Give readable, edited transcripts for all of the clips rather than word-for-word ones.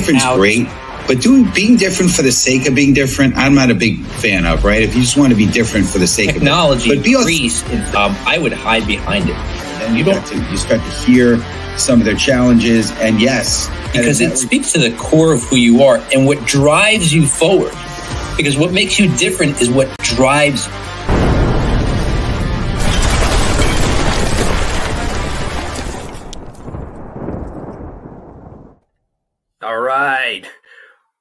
different's great, but being different for the sake of being different, I'm not a big fan of, right? If you just want to be different for the sake technology of it. But increased, I would hide behind it. And you start to hear some of their challenges, and yes. Because it speaks to the core of who you are and what drives you forward. Because what makes you different is what drives you. All right.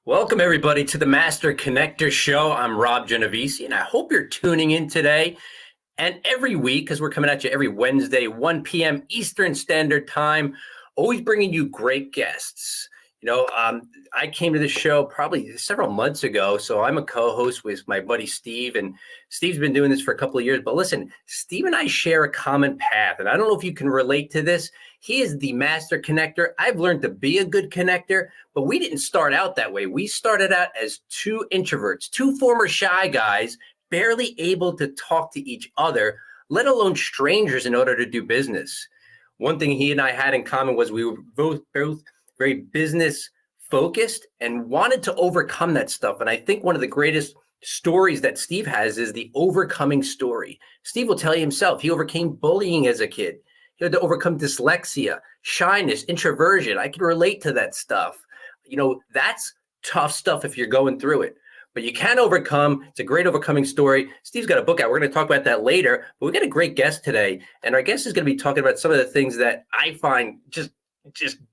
Welcome, everybody, to the Master Connector Show. I'm Rob Genovese, and I hope you're tuning in today and every week, because we're coming at you every Wednesday, 1 p.m. Eastern Standard Time, always bringing you great guests. I came to this show probably several months ago, so I'm a co-host with my buddy Steve, and Steve's been doing this for a couple of years. But listen, Steve and I share a common path, and I don't know if you can relate to this. He is the master connector. I've learned to be a good connector, but we didn't start out that way. We started out as two introverts, two former shy guys, barely able to talk to each other, let alone strangers, in order to do business. One thing he and I had in common was we were both very business focused and wanted to overcome that stuff. And I think one of the greatest stories that Steve has is the overcoming story. Steve will tell you himself, he overcame bullying as a kid. He had to overcome dyslexia, shyness, introversion. I can relate to that stuff. That's tough stuff if you're going through it. But you can overcome. It's a great overcoming story. Steve's got a book out. We're going to talk about that later. But we got a great guest today. And our guest is going to be talking about some of the things that I find just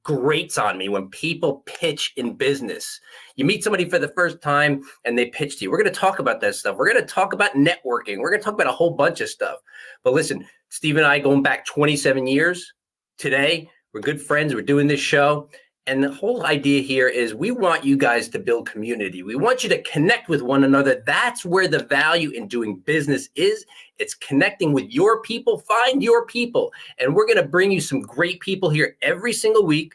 grates on me when people pitch in business. You meet somebody for the first time and they pitch to you. We're going to talk about that stuff. We're going to talk about networking. We're going to talk about a whole bunch of stuff. But listen, Steve and I going back 27 years today. We're good friends. We're doing this show. And the whole idea here is we want you guys to build community. We want you to connect with one another. That's where the value in doing business is. It's connecting with your people. Find your people. And we're going to bring you some great people here every single week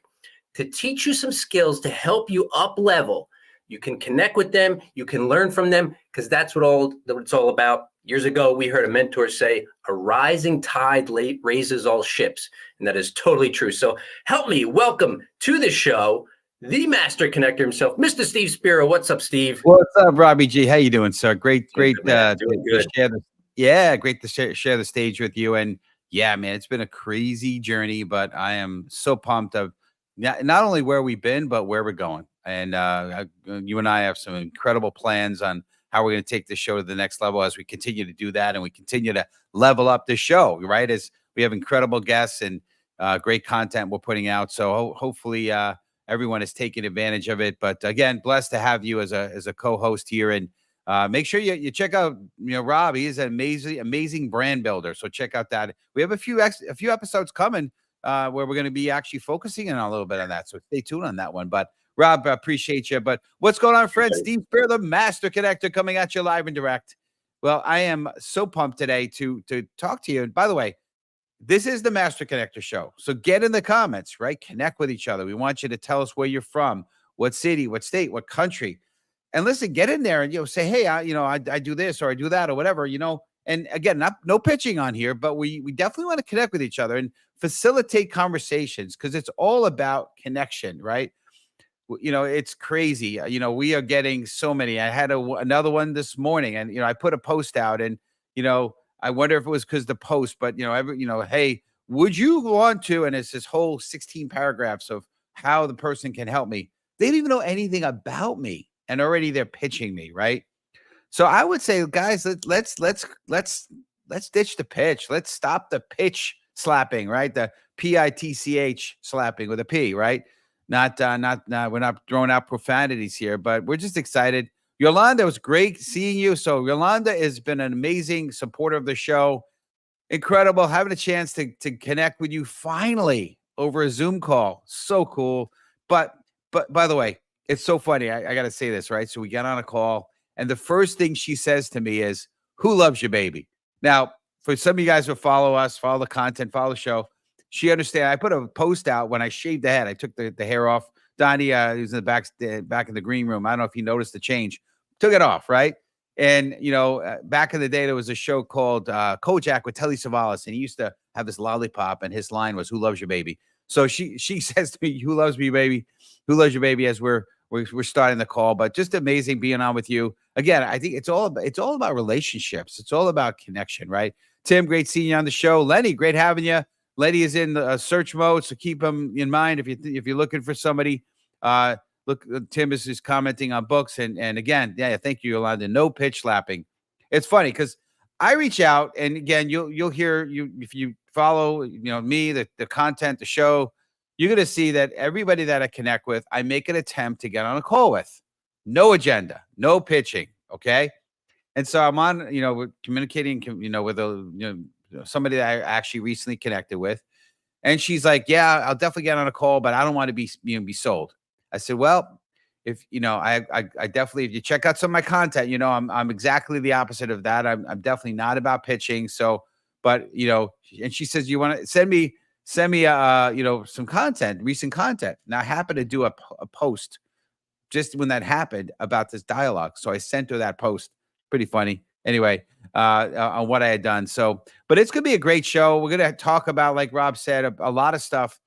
to teach you some skills to help you up level. You can connect with them. You can learn from them, because that's what it's all about. Years ago, we heard a mentor say, a rising tide raises all ships. And that is totally true. So help me welcome to the show, the master connector himself, Mr. Steve Spiro. What's up, Steve? What's up, Robbie G? How you doing, sir? Great. Good. To share the stage with you. And yeah, man, it's been a crazy journey, but I am so pumped of not only where we've been, but where we're going. And you and I have some incredible plans on how we're going to take the show to the next level as we continue to do that, and we continue to level up the show, right? As we have incredible guests and great content we're putting out. So hopefully everyone is taking advantage of it. But again, blessed to have you as a co-host here. And make sure you check out, Rob. He is an amazing brand builder. So check out that. We have a few episodes coming where we're going to be actually focusing on a little bit on that. So stay tuned on that one. But Rob, I appreciate you. But what's going on, friend? Steve Spiro, the Master Connector, coming at you live and direct. Well, I am so pumped today to talk to you. And by the way, this is the Master Connector Show. So get in the comments, right? Connect with each other. We want you to tell us where you're from, what city, what state, what country. And listen, get in there and say, hey, I do this or I do that or whatever, And again, no pitching on here, but we definitely want to connect with each other and facilitate conversations, because it's all about connection, right? It's crazy. We are getting so many. I had another one this morning, and I put a post out, and I wonder if it was because the post, but hey, would you want to? And it's this whole 16 paragraphs of how the person can help me. They don't even know anything about me, and already they're pitching me, right? So I would say, guys, let's ditch the pitch. Let's stop the pitch slapping, right? The PITCH slapping with a P, right? Not we're not throwing out profanities here, but we're just excited. Yolanda, it was great seeing you. So Yolanda has been an amazing supporter of the show. Incredible having a chance to connect with you finally over a Zoom call. So cool. But by the way, it's so funny. I got to say this, right? So we got on a call, and the first thing she says to me is, "Who loves your baby?" Now, for some of you guys who follow us, follow the content, follow the show, she understands. I put a post out when I shaved the head. I took the hair off. Donnie, who's in the back in the green room. I don't know if he noticed the change. Took it off, right? And, back in the day, there was a show called Kojak with Telly Savalas, and he used to have this lollipop, and his line was, "Who loves your baby?" So she says to me, "Who loves me, baby? Who loves you, baby?" As we're starting the call, but just amazing being on with you again. I think it's all about relationships. It's all about connection, right? Tim, great seeing you on the show. Lenny, great having you. Lenny is in the search mode, so keep him in mind if you're looking for somebody. Look, Tim is just commenting on books, and again, yeah, thank you, Yolanda. No pitch slapping. It's funny because I reach out, and again, you'll hear if you follow me, the content, the show, you're gonna see that everybody that I connect with, I make an attempt to get on a call with. No agenda, no pitching. Okay. And so I'm on, with communicating, with somebody that I actually recently connected with. And she's like, "Yeah, I'll definitely get on a call, but I don't want to be sold." I said, "Well, if I definitely, if you check out some of my content, I'm exactly the opposite of that. I'm definitely not about pitching. So, but and she says, "You want to send me some content, recent content." Now I happen to do a post just when that happened about this dialogue. So I sent her that post. Pretty funny. Anyway, on what I had done. So, but it's going to be a great show. We're going to talk about, like Rob said, a lot of stuff.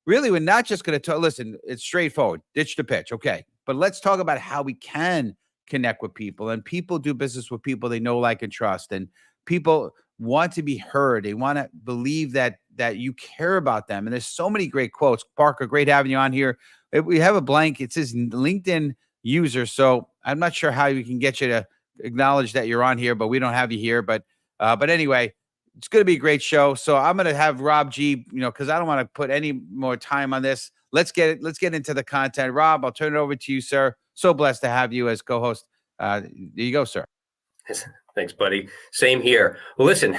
Really, we're not just going to talk. Listen, it's straightforward. Ditch the pitch. Okay. But let's talk about how we can connect with people, and people do business with people they know, like, and trust. And people want to be heard. They want to believe that you care about them. And there's so many great quotes. Parker, great having you on here. We have a blank. It says LinkedIn user. So I'm not sure how we can get you to acknowledge that you're on here, but we don't have you here. But anyway, it's going to be a great show. So I'm going to have Rob G, because I don't want to put any more time on this. Let's get into the content. Rob, I'll turn it over to you, sir. So blessed to have you as co-host. There you go, sir. Thanks, buddy. Same here. Well, listen,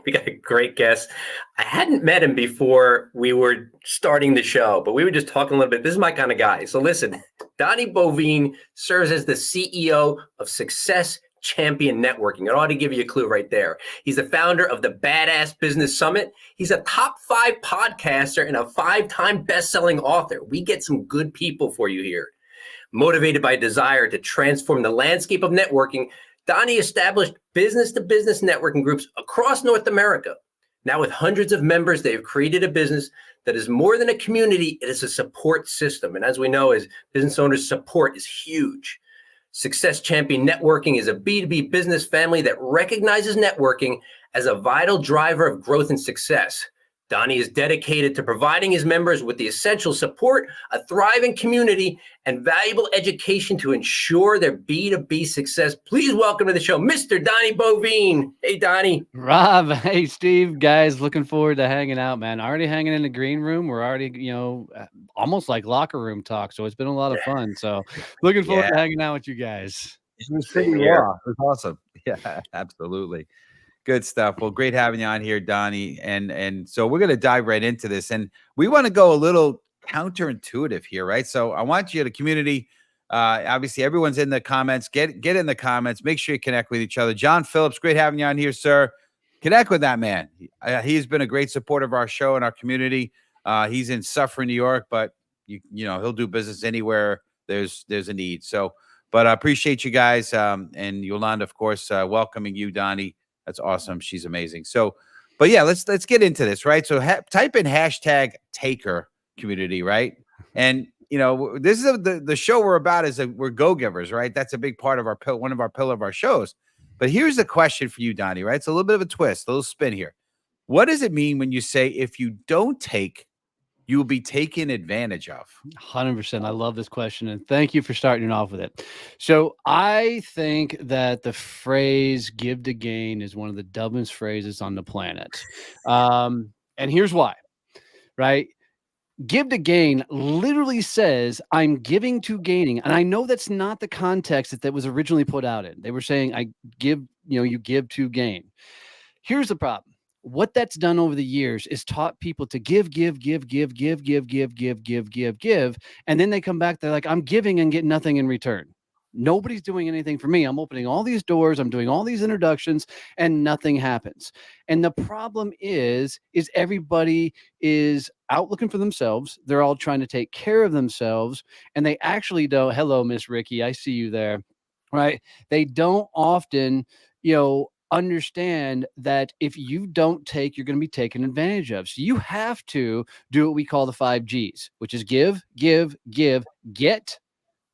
we got a great guest. I hadn't met him before we were starting the show, but we were just talking a little bit. This is my kind of guy. So listen, Donnie Boivin serves as the CEO of Success Champion Networking. It ought to give you a clue right there. He's the founder of the Badass Business Summit. He's a top 5 podcaster and a 5-time best-selling author. We get some good people for you here. Motivated by a desire to transform the landscape of networking, Donnie established business-to-business networking groups across North America. Now, with hundreds of members, they have created a business that is more than a community. It is a support system. And as we know, as business owners, support is huge. Success Champion Networking is a B2B business family that recognizes networking as a vital driver of growth and success. Donnie is dedicated to providing his members with the essential support, a thriving community, and valuable education to ensure their B2B success. Please welcome to the show, Mr. Donnie Boivin. Hey, Donnie. Rob, hey, Steve, guys, looking forward to hanging out, man. Already hanging in the green room. We're already, almost like locker room talk. So it's been a lot of fun. So looking forward to hanging out with you guys. It was pretty raw. It was awesome. Yeah, absolutely. Good stuff. Well, great having you on here, Donnie. And so we're going to dive right into this. And we want to go a little counterintuitive here, right? So I want you, the community, obviously everyone's in the comments. Get in the comments. Make sure you connect with each other. John Phillips, great having you on here, sir. Connect with that man. He's been a great supporter of our show and our community. He's in Suffering, New York, but he'll do business anywhere there's a need. So, but I appreciate you guys. And Yolanda, of course, welcoming you, Donnie. That's awesome. She's amazing. So, but yeah, let's get into this, right? So type in hashtag taker community, right? And this is the show we're about is we're go-givers, right? That's a big part of one of our pillar of our shows. But here's the question for you, Donnie, right? It's a little bit of a twist, a little spin here. What does it mean when you say if you don't take, you will be taken advantage of? 100%. I love this question. And thank you for starting off with it. So I think that the phrase give to gain is one of the dumbest phrases on the planet. And here's why, right? Give to gain literally says I'm giving to gaining. And I know that's not the context that was originally put out in. They were saying I give, you give to gain. Here's the problem. What that's done over the years is taught people to give. And then they come back, they're like, I'm giving and get nothing in return. Nobody's doing anything for me. I'm opening all these doors. I'm doing all these introductions and nothing happens. And the problem is everybody is out looking for themselves. They're all trying to take care of themselves. And they actually don't. Hello, Miss Ricky. I see you there. Right. They don't often, understand that if you don't take, you're going to be taken advantage of. So you have to do what we call the 5 Gs, which is give, give, give, get,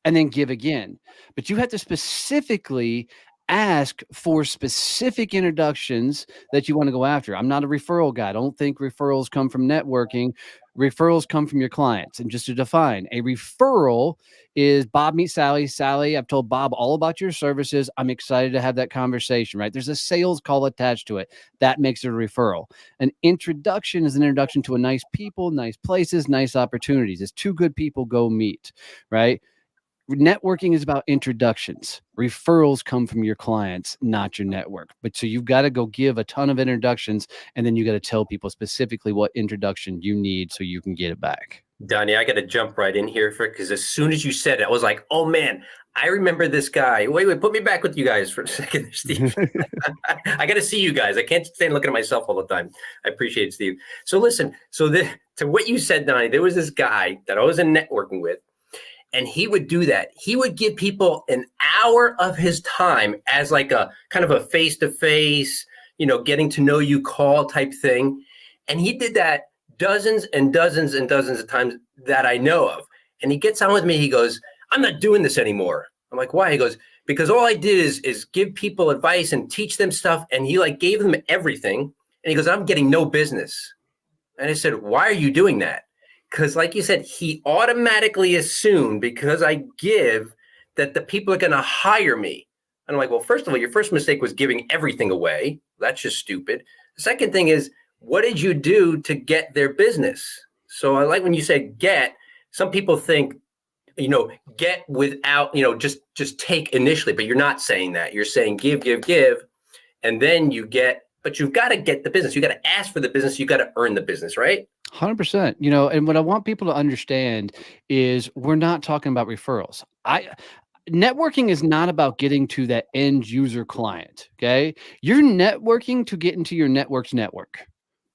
and then give again. But you have to specifically ask for specific introductions that you want to go after. I'm not a referral guy. I don't think referrals come from networking. Referrals come from your clients. And just to define, a referral is Bob meets Sally. Sally, I've told Bob all about your services. I'm excited to have that conversation, right? There's a sales call attached to it. That makes it a referral. An introduction is an introduction to a nice people, nice places, nice opportunities. It's two good people go meet, right? Networking is about introductions. Referrals come from your clients, not your network. But so you've got to go give a ton of introductions, and then you got to tell people specifically what introduction you need so you can get it back. Donnie, I got to jump right in here because as soon as you said it, I was like, oh man, I remember this guy. Wait, put me back with you guys for a second, Steve. I got to see you guys. I can't stand looking at myself all the time. I appreciate it, Steve. So listen, to what you said, Donnie, there was this guy that I was in networking with, and he would do that. He would give people an hour of his time as like a kind of a face-to-face, getting to know you call type thing. And he did that dozens and dozens and dozens of times that I know of. And he gets on with me. He goes, I'm not doing this anymore. I'm like, why? He goes, because all I did is give people advice and teach them stuff. And he like gave them everything. And he goes, I'm getting no business. And I said, why are you doing that? Because like you said, he automatically assumed because I give that the people are going to hire me. And I'm like, well, first of all, your first mistake was giving everything away. That's just stupid. The second thing is, what did you do to get their business? So I like when you say get, some people think, get without, just take initially, but you're not saying that. You're saying give, and then you get, but you've got to get the business. You got to ask for the business. You got to earn the business, right? 100%. And what I want people to understand is we're not talking about referrals. Networking is not about getting to that end user client. Okay. You're networking to get into your network's network,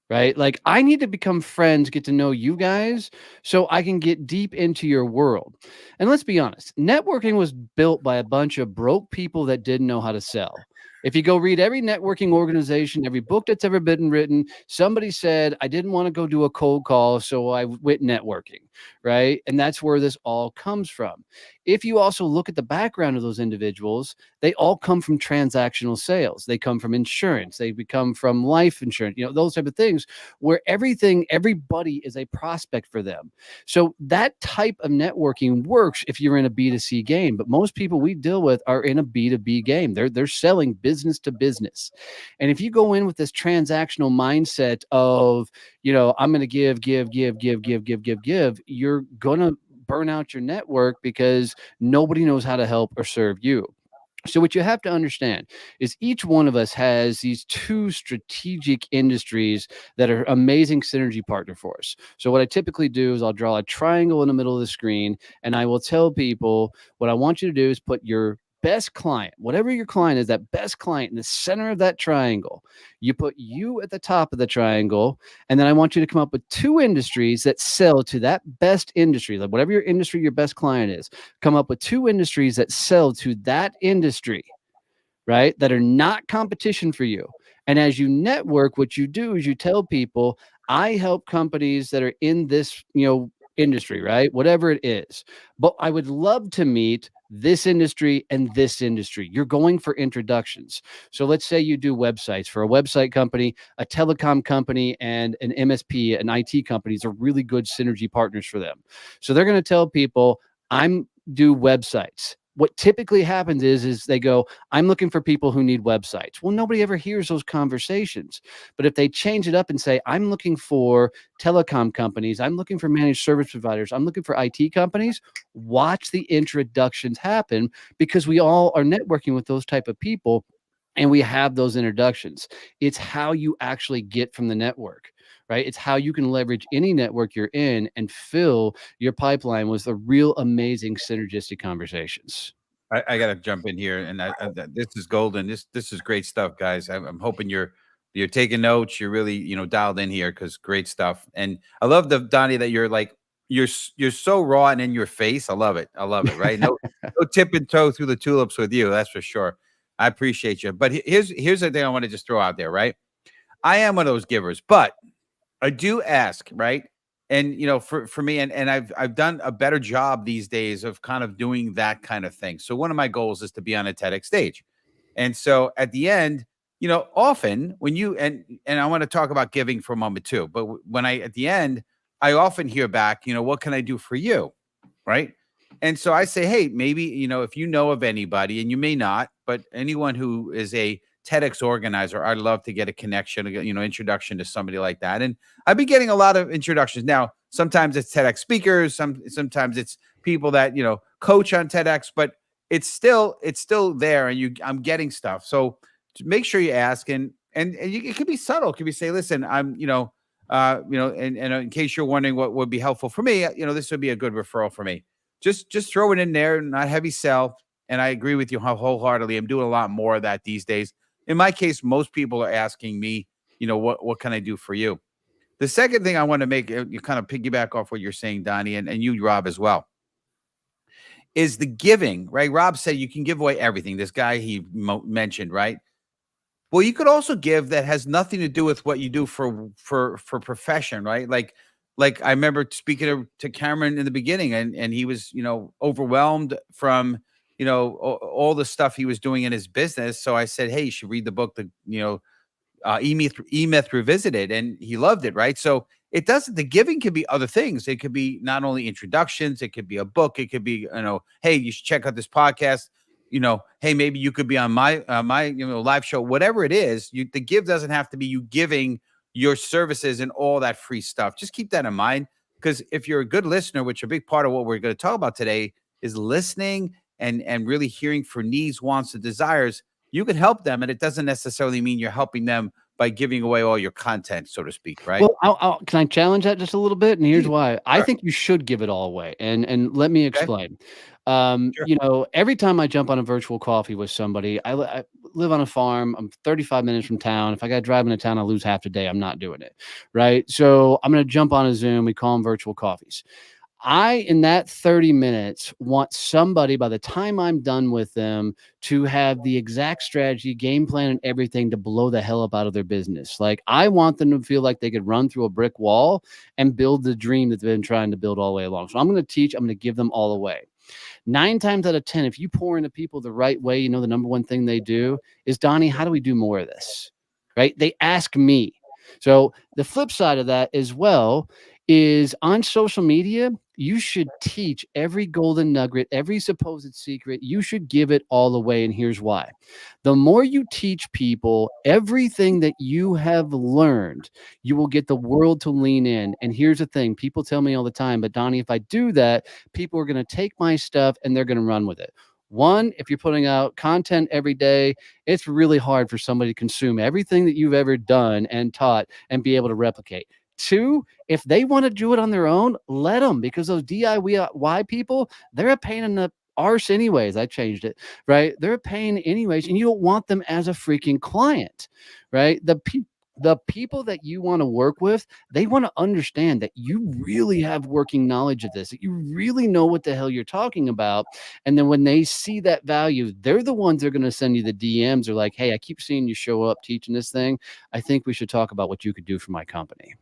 right? Like I need to become friends, get to know you guys so I can get deep into your world. And let's be honest, networking was built by a bunch of broke people that didn't know how to sell. If you go read every networking organization, every book that's ever been written, somebody said, I didn't want to go do a cold call, so I went networking, right? And that's where this all comes from. If you also look at the background of those individuals, they all come from transactional sales. They come from insurance. They come from life insurance, those type of things where everybody is a prospect for them. So that type of networking works if you're in a B2C game, but most people we deal with are in a B2B game. They're selling business to business. And if you go in with this transactional mindset of, I'm going to give, you're going to burn out your network because nobody knows how to help or serve you. So what you have to understand is each one of us has these two strategic industries that are amazing synergy partner for us. So what I typically do is I'll draw a triangle in the middle of the screen, and I will tell people what I want you to do is put your best client, whatever your client is, that best client in the center of that triangle. You put you at the top of the triangle, and then I want you to come up with two industries that sell to that best industry, like whatever your industry your best client is. Come up with two industries that sell to that industry, right? That are not competition for you. And as you network, what you do is you tell people, I help companies that are in this, industry, right? Whatever it is. But I would love to meet this industry and this industry. You're going for introductions. So let's say you do websites for a website company, a telecom company, and an MSP, an IT company are really good synergy partners for them. So they're going to tell people, I'm do websites. What typically happens is they go, I'm looking for people who need websites. Well, nobody ever hears those conversations. But if they change it up and say, I'm looking for telecom companies, I'm looking for managed service providers, I'm looking for IT companies, watch the introductions happen because we all are networking with those type of people and we have those introductions. It's how you actually get from the network. Right? It's how you can leverage any network you're in and fill your pipeline with the real amazing synergistic conversations. I got to jump in here, and this is golden. This is great stuff, guys. I'm hoping you're taking notes. You're really dialed in here because great stuff. And I love Donnie that you're like you're so raw and in your face. I love it. Right? No tip and toe through the tulips with you. That's for sure. I appreciate you. But here's the thing I want to just throw out there, right? I am one of those givers, but I do ask, right? And for me, and I've done a better job these days of kind of doing that kind of thing. So one of my goals is to be on a TEDx stage. And so at the end, often when you and I want to talk about giving for a moment too, but when I at the end, I often hear back, what can I do for you? Right. And so I say, hey, maybe, if you know of anybody, and you may not, but anyone who is a TEDx organizer, I'd love to get a connection, introduction to somebody like that. And I've been getting a lot of introductions. Now, sometimes it's TEDx speakers, sometimes it's people that, coach on TEDx, but it's still there, and I'm getting stuff. So to make sure you ask, and it could be subtle. It could be say, listen, I'm, and in case you're wondering what would be helpful for me, this would be a good referral for me. Just throw it in there, not heavy sell. And I agree with you wholeheartedly. I'm doing a lot more of that these days. In my case, most people are asking me, what can I do for you? The second thing I want to make, you kind of piggyback off what you're saying, Donnie, and you, Rob, as well, is the giving, right? Rob said you can give away everything. This guy he mentioned, right? Well, you could also give that has nothing to do with what you do for profession, right? Like I remember speaking to Cameron in the beginning, and he was, overwhelmed from, all the stuff he was doing in his business. So I said, hey, you should read the book, E-Myth Revisited, and he loved it, right? So the giving can be other things. It could be not only introductions, it could be a book, it could be, hey, you should check out this podcast. Hey, maybe you could be on my live show, whatever it is. The give doesn't have to be you giving your services and all that free stuff. Just keep that in mind, because if you're a good listener, which a big part of what we're going to talk about today is listening and really hearing for needs, wants, and desires, you can help them. And it doesn't necessarily mean you're helping them by giving away all your content, so to speak, right? Well, can I challenge that just a little bit? And here's why. Sure. I think you should give it all away. And let me explain. Sure. Every time I jump on a virtual coffee with somebody, I live on a farm. I'm 35 minutes from town. If I got to drive into town, I lose half the day. I'm not doing it. Right. So I'm going to jump on a Zoom. We call them virtual coffees. In that 30 minutes, want somebody, by the time I'm done with them, to have the exact strategy, game plan, and everything to blow the hell up out of their business. Like, I want them to feel like they could run through a brick wall and build the dream that they've been trying to build all the way along. So I'm going to teach, I'm going to give them all away. 9 times out of 10, if you pour into people the right way, the number one thing they do is, Donnie, how do we do more of this? Right? They ask me. So the flip side of that as well is, on social media, you should teach every golden nugget, every supposed secret. You should give it all away. And here's why. The more you teach people everything that you have learned, you will get the world to lean in. And here's the thing. People tell me all the time, but Donnie, if I do that, people are going to take my stuff and they're going to run with it. One, if you're putting out content every day, it's really hard for somebody to consume everything that you've ever done and taught and be able to replicate. 2, if they want to do it on their own, let them, because those DIY people, they're a pain in the arse anyways. I changed it, right? They're a pain anyways, and you don't want them as a freaking client, right? The people that you want to work with, they want to understand that you really have working knowledge of this, that you really know what the hell you're talking about. And then when they see that value, they're the ones that are going to send you the DMs, or like, hey, I keep seeing you show up teaching this thing. I think we should talk about what you could do for my company.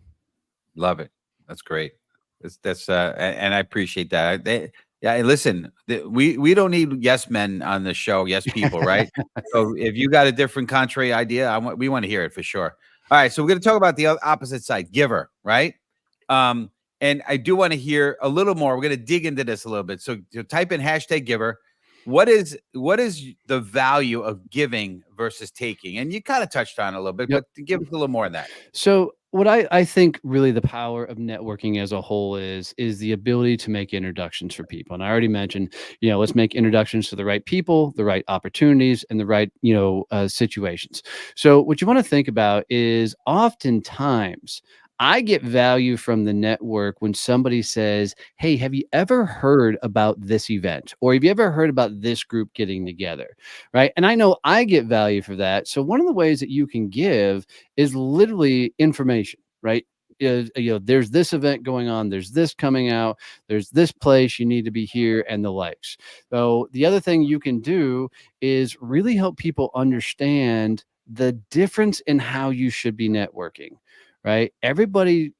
Love it. That's great. And I appreciate that. Listen, we don't need yes men on the show. Yes people, right? So if you got a different contrary idea, we want to hear it for sure. All right. So we're going to talk about the opposite side, giver, right? And I do want to hear a little more. We're going to dig into this a little bit. So type in #giver. What is the value of giving versus taking? And you kind of touched on it a little bit, but give us a little more on that. So what I think really the power of networking as a whole is the ability to make introductions for people. And I already mentioned, let's make introductions to the right people, the right opportunities, and the right, situations. So what you want to think about is, oftentimes I get value from the network when somebody says, hey, have you ever heard about this event? Or have you ever heard about this group getting together? Right. And I know I get value for that. So one of the ways that you can give is literally information, right? there's this event going on, there's this coming out, there's this place you need to be here, and the likes. So the other thing you can do is really help people understand the difference in how you should be networking. Right? Everybody,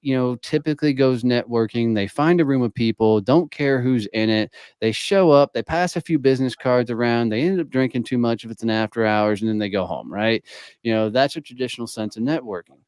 typically goes networking. They find a room of people, don't care who's in it. They show up, they pass a few business cards around, they end up drinking too much if it's an after hours, and then they go home, right? That's a traditional sense of networking.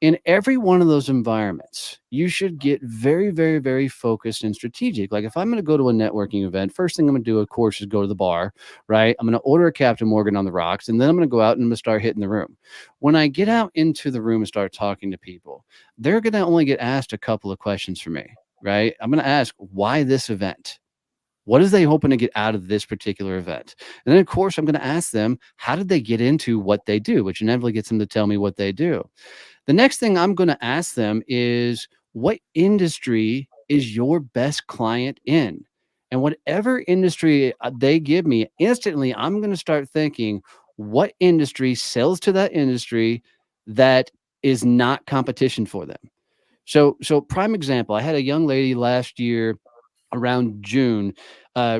In every one of those environments, you should get very, very, very focused and strategic. Like if I'm going to go to a networking event, first thing I'm going to do, of course, is go to the bar, right? I'm going to order a Captain Morgan on the rocks, and then I'm going to go out and I'm going to start hitting the room. When I get out into the room and start talking to people, they're going to only get asked a couple of questions from me, right? I'm going to ask, why this event? What is they hoping to get out of this particular event? And then, of course, I'm going to ask them, how did they get into what they do, which inevitably gets them to tell me what they do. The next thing I'm going to ask them is, what industry is your best client in? And whatever industry they give me, instantly, I'm going to start thinking, what industry sells to that industry that is not competition for them? So prime example, I had a young lady last year around June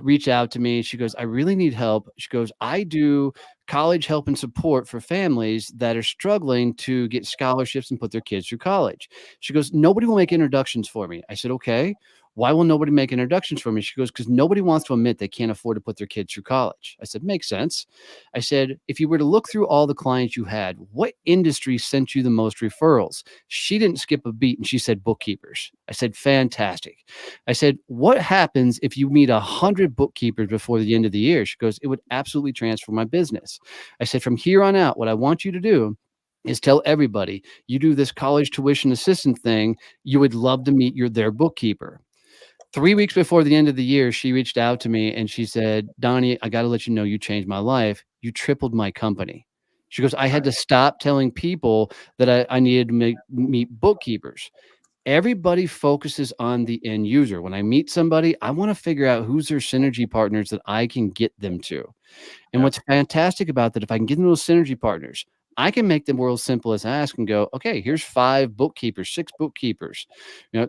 reach out to me. She goes, I really need help. She goes, I do college help and support for families that are struggling to get scholarships and put their kids through college. She goes, nobody will make introductions for me. I said, okay. Why will nobody make introductions for me? She goes, because nobody wants to admit they can't afford to put their kids through college. I said, makes sense. I said, if you were to look through all the clients you had, what industry sent you the most referrals? She didn't skip a beat and she said bookkeepers. I said, fantastic. I said, what happens if you meet 100 bookkeepers before the end of the year? She goes, it would absolutely transform my business. I said, from here on out, what I want you to do is tell everybody you do this college tuition assistant thing. You would love to meet their bookkeeper. 3 weeks before the end of the year, she reached out to me and she said, Donnie, I got to let you know you changed my life. You tripled my company. She goes, I had to stop telling people that I needed to meet bookkeepers. Everybody focuses on the end user. When I meet somebody, I want to figure out who's their synergy partners that I can get them to. And what's fantastic about that, if I can get them those synergy partners, I can make the world's simplest ask and go, okay, here's 5 bookkeepers, 6 bookkeepers.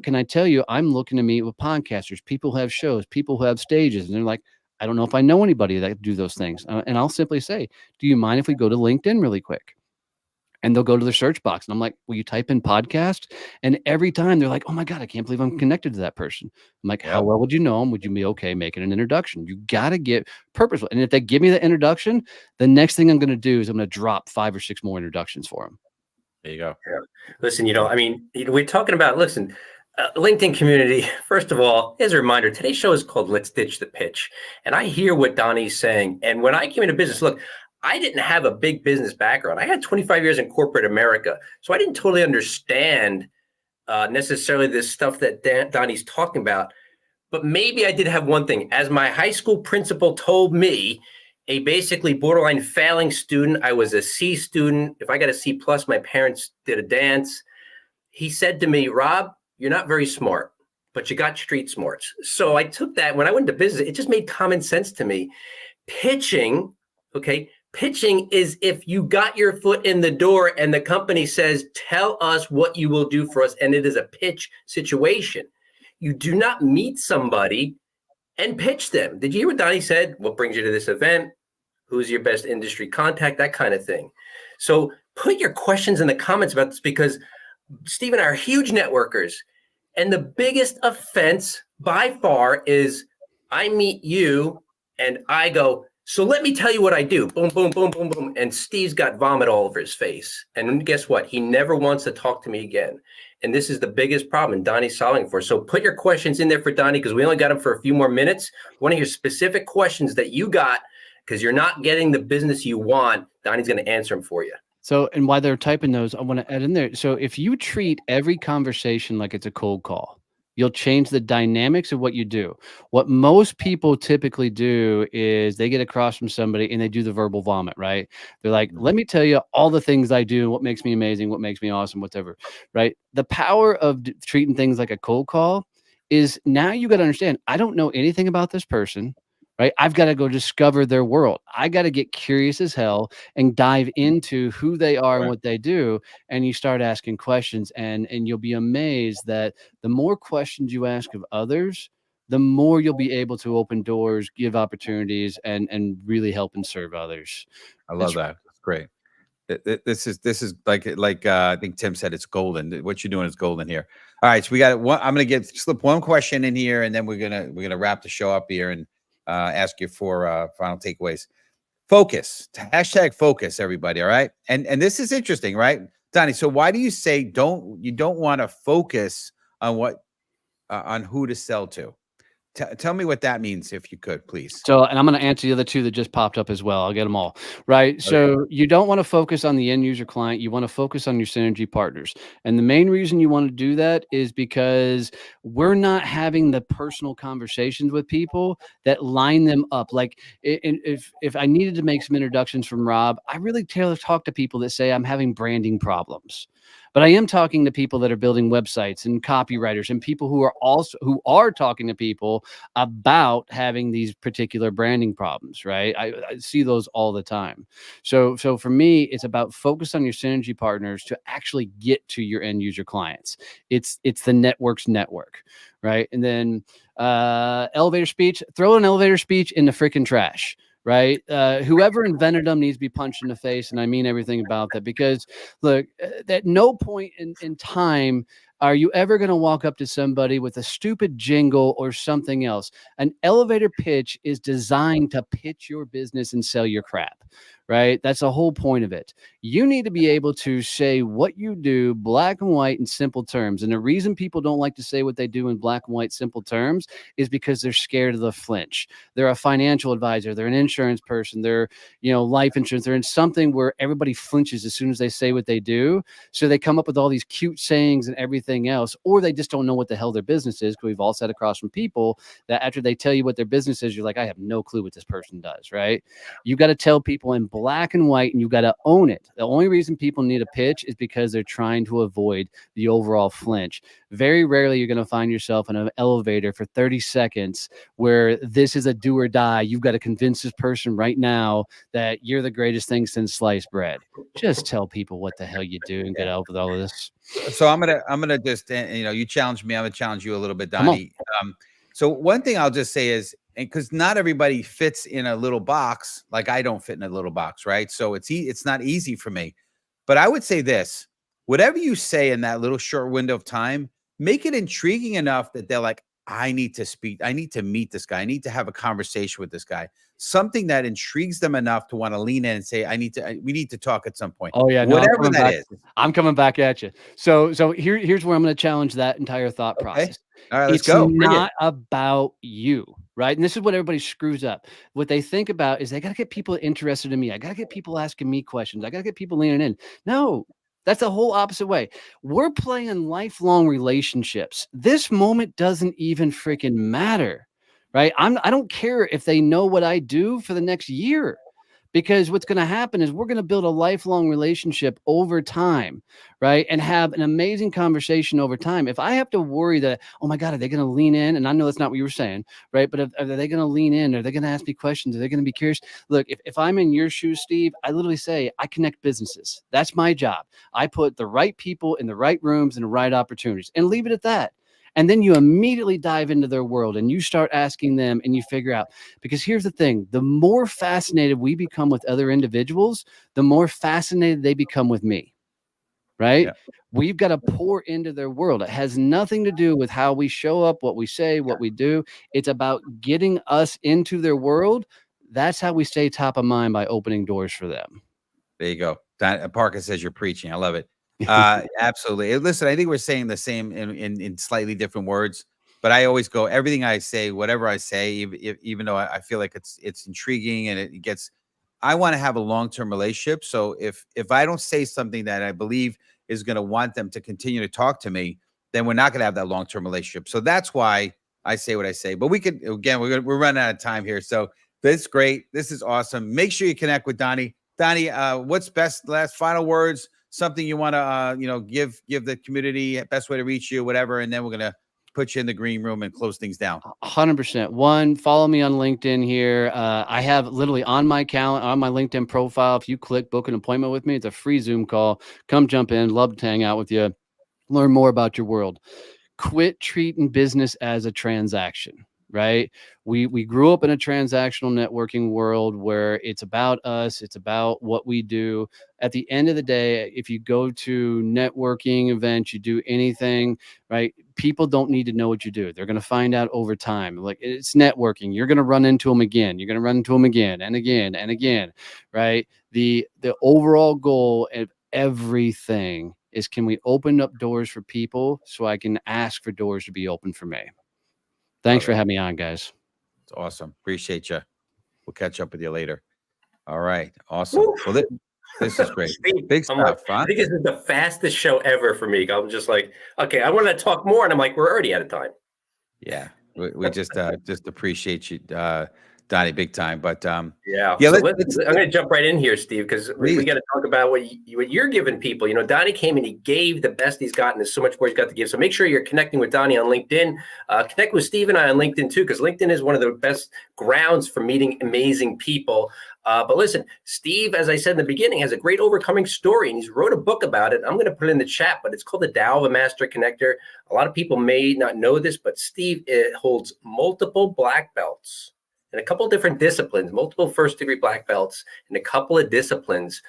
Can I tell you, I'm looking to meet with podcasters, people who have shows, people who have stages. And they're like, I don't know if I know anybody that do those things. And I'll simply say, do you mind if we go to LinkedIn really quick? And they'll go to the search box. And I'm like, will you type in podcast? And every time they're like, oh my God, I can't believe I'm connected to that person. I'm like, how well would you know them? Would you be okay making an introduction? You got to get purposeful. And if they give me the introduction, the next thing I'm going to do is I'm going to drop 5 or 6 more introductions for them. There you go. Yeah. Listen, we're talking about, LinkedIn community. First of all, as a reminder, today's show is called Let's Ditch the Pitch. And I hear what Donnie's saying. And when I came into business, look, I didn't have a big business background. I had 25 years in corporate America. So I didn't totally understand necessarily this stuff that Donnie's talking about. But maybe I did have one thing. As my high school principal told me, a basically borderline failing student, I was a C student. If I got a C plus, my parents did a dance. He said to me, Rob, you're not very smart, but you got street smarts. So I took that. When I went to business, it just made common sense to me. Pitching is if you got your foot in the door and the company says, tell us what you will do for us. And it is a pitch situation. You do not meet somebody and pitch them. Did you hear what Donnie said? What brings you to this event? Who's your best industry contact? That kind of thing. So put your questions in the comments about this, because Steve and I are huge networkers. And the biggest offense by far is I meet you and I go, so let me tell you what I do. Boom, boom, boom, boom, boom. And Steve's got vomit all over his face. And guess what? He never wants to talk to me again. And this is the biggest problem Donnie's solving for. So put your questions in there for Donnie, because we only got him for a few more minutes. We want to hear specific questions that you got, because you're not getting the business you want. Donnie's going to answer them for you. So, and while they're typing those, I want to add in there. So if you treat every conversation like it's a cold call, you'll change the dynamics of what you do. What most people typically do is they get across from somebody and they do the verbal vomit, right? They're like, let me tell you all the things I do, what makes me amazing, what makes me awesome, whatever, right? The power of treating things like a cold call is now you got to understand, I don't know anything about this person. right? I've got to go discover their world. I got to get curious as hell and dive into who they are and Right. what they do. And you start asking questions, and you'll be amazed that the more questions you ask of others, the more you'll be able to open doors, give opportunities, and really help and serve others. I love It's that. That's great. This is like I think Tim said it's golden. What you're doing is golden here. All right, so we got one. I'm gonna slip one question in here, and then we're gonna wrap the show up here and ask you for final takeaways. Focus. Hashtag focus, everybody. All right, and this is interesting, right, Donnie? So why do you say you don't want to focus on on who to sell to? Tell me what that means, if you could, please. So, and I'm going to answer the other two that just popped up as well. I'll get them all right. Okay. So, you don't want to focus on the end user client. You want to focus on your synergy partners. And the main reason you want to do that is because we're not having the personal conversations with people that line them up. Like, if I needed to make some introductions from Rob, I really talk to people that say I'm having branding problems. But I am talking to people that are building websites and copywriters and people who are talking to people about having these particular branding problems, right? I see those all the time. So for me, it's about focus on your synergy partners to actually get to your end user clients. It's the network's network, right? And then elevator speech, throw an elevator speech in the freaking trash. Right. Whoever invented them needs to be punched in the face. And I mean everything about that, because look, at no point in time are you ever going to walk up to somebody with a stupid jingle or something else. An elevator pitch is designed to pitch your business and sell your crap. Right. That's the whole point of it. You need to be able to say what you do, black and white, in simple terms. And the reason people don't like to say what they do in black and white, simple terms is because they're scared of the flinch. They're a financial advisor. They're an insurance person. They're, life insurance. They're in something where everybody flinches as soon as they say what they do. So they come up with all these cute sayings and everything else, or they just don't know what the hell their business is. Because we've all sat across from people that after they tell you what their business is, you're like, I have no clue what this person does, right? You got to tell people in black and white, and you got to own it. The only reason people need a pitch is because they're trying to avoid the overall flinch. Very rarely you're going to find yourself in an elevator for 30 seconds where this is a do or die. You've got to convince this person right now that you're the greatest thing since sliced bread. Just tell people what the hell you do and get out with all of this. So I'm gonna just you challenge me. I'm gonna challenge you a little bit, Come on. Donnie. So one thing I'll just say is, and because not everybody fits in a little box, like I don't fit in a little box, right? So it's not easy for me. But I would say this: whatever you say in that little short window of time, make it intriguing enough that they're like, I need to speak. I need to meet this guy. I need to have a conversation with this guy. Something that intrigues them enough to want to lean in and say, we need to talk at some point. Oh yeah, no, Whatever that is. I'm coming back at you. So here's where I'm going to challenge that entire thought Okay. process. All right, let's It's go. Bring it. not about you, right? And this is what everybody screws up. What they think about is they got to get people interested in me. I got to get people asking me questions. I got to get people leaning in. No, that's the whole opposite way. We're playing lifelong relationships. This moment doesn't even freaking matter, right? I don't care if they know what I do for the next year. Because what's going to happen is we're going to build a lifelong relationship over time, right? And have an amazing conversation over time. If I have to worry that, oh my God, are they going to lean in? And I know that's not what you were saying, right? But are they going to lean in? Are they going to ask me questions? Are they going to be curious? Look, if I'm in your shoes, Steve, I literally say I connect businesses. That's my job. I put the right people in the right rooms and the right opportunities, and leave it at that. And then you immediately dive into their world and you start asking them and you figure out, because here's the thing, the more fascinated we become with other individuals, the more fascinated they become with me, right? Yeah. We've got to pour into their world. It has nothing to do with how we show up, what we say, what we do. It's about getting us into their world. That's how we stay top of mind, by opening doors for them. There you go. Parker says you're preaching. I love it. Absolutely. Listen, I think we're saying the same in slightly different words, but I always go, everything I say, whatever I say, even though I feel like it's intriguing and it gets, I want to have a long-term relationship. So if I don't say something that I believe is going to want them to continue to talk to me, then we're not going to have that long-term relationship. So that's why I say what I say. But we could, again, we're running out of time here. So this is great. This is awesome. Make sure you connect with Donnie. Donnie, what's last final words? Something you want to give the community, best way to reach you, whatever, and then we're gonna put you in the green room and close things down? 100%. One, follow me on LinkedIn here. I have literally on my LinkedIn profile, if you click book an appointment with me, it's a free Zoom call. Come jump in. Love to hang out with you. Learn more about your world. Quit treating business as a transaction, right? We grew up in a transactional networking world where it's about us, it's about what we do. At the end of the day, if you go to networking events, you do anything, right? People don't need to know what you do. They're going to find out over time. Like, it's networking. You're going to run into them again. You're going to run into them again and again and again, right? The overall goal of everything is, can we open up doors for people so I can ask for doors to be open for me? Thanks for having me on, guys. It's awesome. Appreciate you. We'll catch up with you later. All right. Awesome. Well, this is great. Big stuff. I think this is the fastest show ever for me. I'm just like, okay, I want to talk more. And I'm like, we're already out of time. Yeah. We just appreciate you, Donnie, big time. But yeah, so I'm going to jump right in here, Steve, because we got to talk about what you're giving people. You know, Donnie came and he gave the best he's gotten. There's so much more he's got to give. So make sure you're connecting with Donnie on LinkedIn. Connect with Steve and I on LinkedIn too, because LinkedIn is one of the best grounds for meeting amazing people. But listen, Steve, as I said in the beginning, has a great overcoming story, and he's wrote a book about it. I'm going to put it in the chat, but it's called The Tao of a Master Connector. A lot of people may not know this, but Steve holds multiple black belts in a couple of different disciplines, multiple first-degree black belts in a couple of disciplines.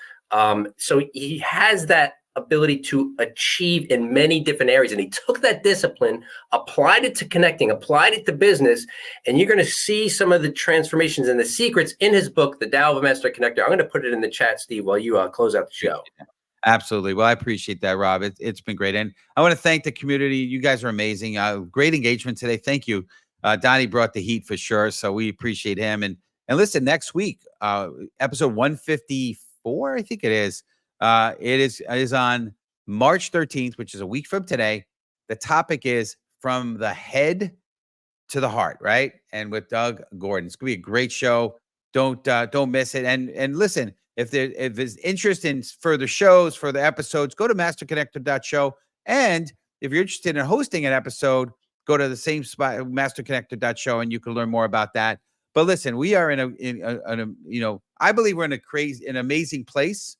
So he has that ability to achieve in many different areas. And he took that discipline, applied it to connecting, applied it to business, and you're going to see some of the transformations and the secrets in his book, The Tao of a Master Connector. I'm going to put it in the chat, Steve, while you close out the show. Absolutely. Well, I appreciate that, Rob. It's been great. And I want to thank the community. You guys are amazing. Great engagement today. Thank you. Donnie brought the heat for sure, so we appreciate him. And listen, next week, episode 154, I think it is on March 13th, which is a week from today. The topic is From the Head to the Heart, right? And with Doug Gordon. It's gonna be a great show. Don't miss it. And listen, if there's interest in further shows, further episodes, go to masterconnector.show. And if you're interested in hosting an episode, go to the same spot, masterconnector.show, and you can learn more about that. But listen, we are in a I believe we're in an amazing place,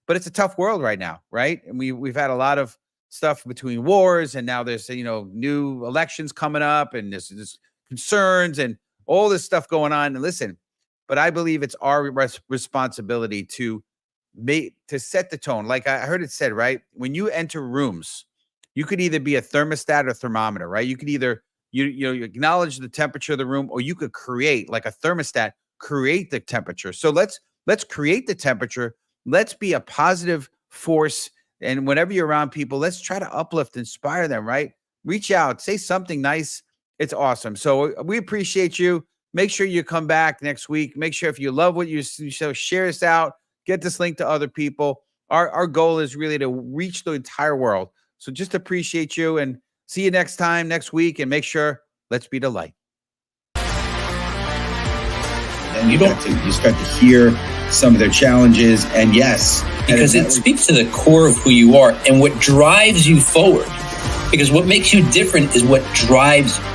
but it's a tough world right now, right? And we've had a lot of stuff between wars, and now there's new elections coming up, and there's concerns and all this stuff going on. And listen, but I believe it's our responsibility to set the tone. Like I heard it said, right? When you enter rooms, you could either be a thermostat or thermometer, right? You could either you acknowledge the temperature of the room, or you could create, like a thermostat, create the temperature. So let's create the temperature. Let's be a positive force. And whenever you're around people, let's try to uplift, inspire them, right? Reach out, say something nice. It's awesome. So we appreciate you. Make sure you come back next week. Make sure, if you love what you show, share this out, get this link to other people. Our goal is really to reach the entire world. So just appreciate you, and see you next week, and make sure, let's be the light. And you start to hear some of their challenges, and yes, because it speaks to the core of who you are and what drives you forward. Because what makes you different is what drives you.